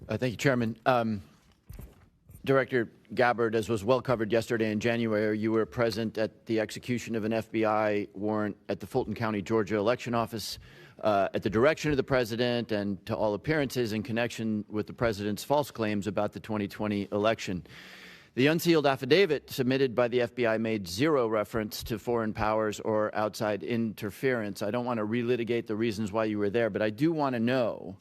Thank you, Chairman. Director Gabbard, as was well covered yesterday in January, you were present at the execution of an FBI warrant at the Fulton County, Georgia election office at the direction of the president and to all appearances in connection with the president's false claims about the 2020 election. The unsealed affidavit submitted by the FBI made zero reference to foreign powers or outside interference. I don't want to relitigate the reasons why you were there, but I do want to know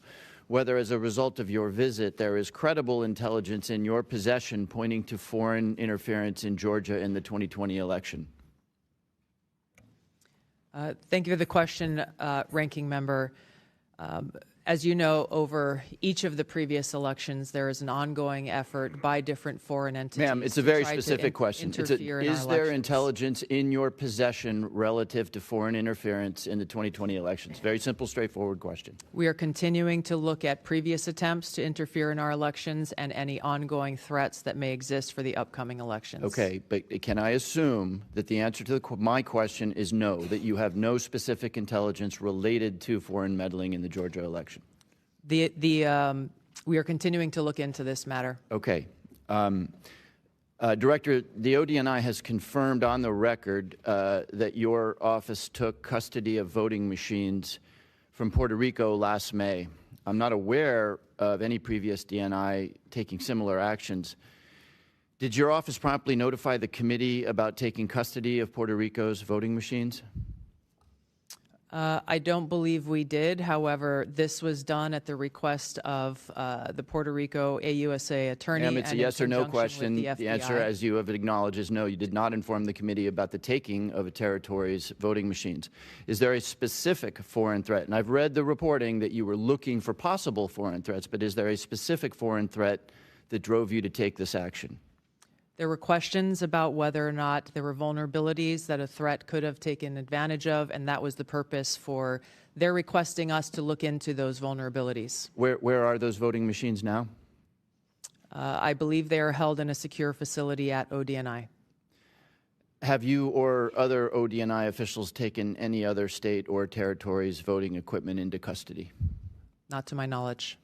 whether as a result of your visit there is credible intelligence in your possession pointing to foreign interference in Georgia in the 2020 election. Thank you for the question, Ranking Member. As you know, over each of the previous elections, there is an ongoing effort by different foreign entities. Ma'am, it's a very specific question. Is there intelligence in your possession relative to foreign interference in the 2020 elections? Very simple, straightforward question. We are continuing to look at previous attempts to interfere in our elections and any ongoing threats that may exist for the upcoming elections. Okay, but can I assume that the answer to my question is no, that you have no specific intelligence related to foreign meddling in the Georgia election? We are continuing to look into this matter. Okay. Director, the ODNI has confirmed on the record that your office took custody of voting machines from Puerto Rico last May. I'm not aware of any previous DNI taking similar actions. Did your office promptly notify the committee about taking custody of Puerto Rico's voting machines? I don't believe we did. However, this was done at the request of the Puerto Rico AUSA attorney. Ma'am, it's a yes or no question. The answer, as you have acknowledged, is no. You did not inform the committee about the taking of a territory's voting machines. Is there a specific foreign threat? And I've read the reporting that you were looking for possible foreign threats, but is there a specific foreign threat that drove you to take this action? There were questions about whether or not there were vulnerabilities that a threat could have taken advantage of, and that was the purpose for their requesting us to look into those vulnerabilities. Where are those voting machines now? I believe they are held in a secure facility at ODNI. Have you or other ODNI officials taken any other state or territory's voting equipment into custody? Not to my knowledge.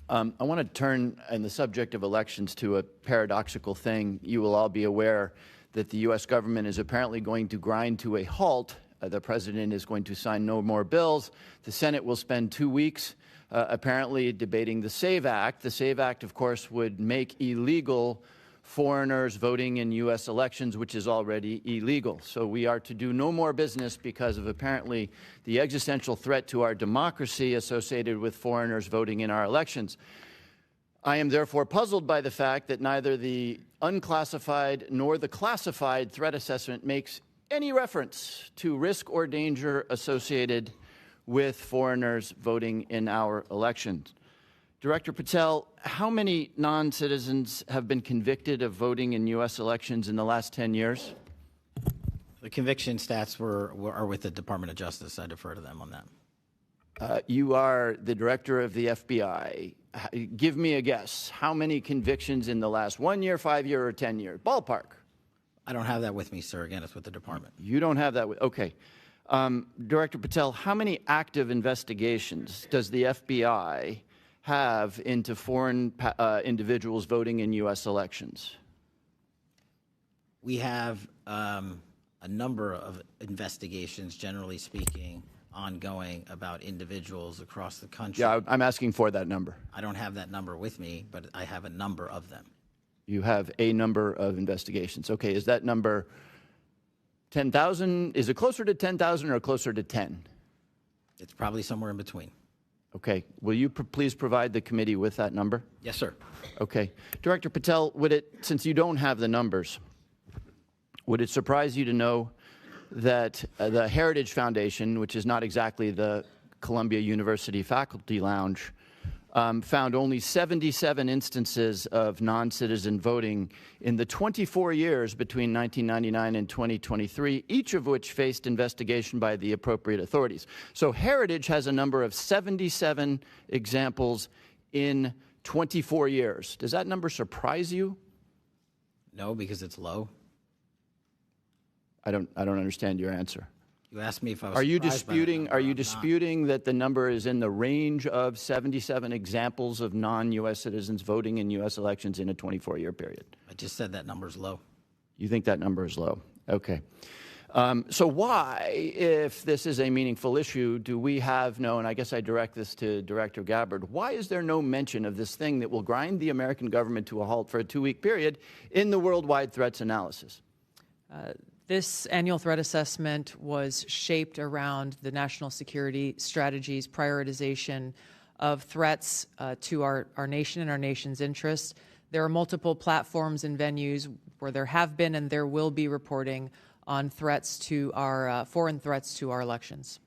I want to turn in the subject of elections to a paradoxical thing. You will all be aware that the U.S. government is apparently going to grind to a halt. The president is going to sign no more bills. The Senate will spend 2 weeks apparently debating the SAVE Act. The SAVE Act, of course, would make illegal foreigners voting in U.S. elections, which is already illegal. So we are to do no more business because of apparently the existential threat to our democracy associated with foreigners voting in our elections. I am therefore puzzled by the fact that neither the unclassified nor the classified threat assessment makes any reference to risk or danger associated with foreigners voting in our elections. Director Patel, how many non-citizens have been convicted of voting in U.S. elections in the last 10 years? The conviction stats are with the Department of Justice. I defer to them on that. You are the director of the FBI. Give me a guess. How many convictions in the last 1 year, 5 year, or 10 years? Ballpark. I don't have that with me, sir. Again, it's with the department. You don't have that with, okay. Director Patel, how many active investigations does the FBI have into foreign individuals voting in U.S. elections? We have a number of investigations, generally speaking, ongoing about individuals across the country. Yeah, I'm asking for that number. I don't have that number with me, but I have a number of them. You have a number of investigations. Okay, is that number 10,000? Is it closer to 10,000 or closer to 10? It's probably somewhere in between. Okay. Will you please provide the committee with that number? Yes, sir. Okay. Director Patel, since you don't have the numbers, would it surprise you to know that the Heritage Foundation, which is not exactly the Columbia University Faculty Lounge, found only 77 instances of non-citizen voting in the 24 years between 1999 and 2023, each of which faced investigation by the appropriate authorities. So Heritage has a number of 77 examples in 24 years. Does that number surprise you? No, because it's low. I don't understand your answer. You asked me if I was Are you surprised by that disputing? number. Are you I'm not. disputing that the number is in the range of 77 examples of non-U.S. citizens voting in U.S. elections in a 24-year period? I just said that number's low. You think that number is low? Okay. So why, if this is a meaningful issue, do we have no, and I guess I direct this to Director Gabbard, why is there no mention of this thing that will grind the American government to a halt for a 2-week period in the worldwide threats analysis? This annual threat assessment was shaped around the national security strategy's prioritization of threats to our nation and our nation's interests. There are multiple platforms and venues where there have been and there will be reporting on threats to our foreign threats to our elections.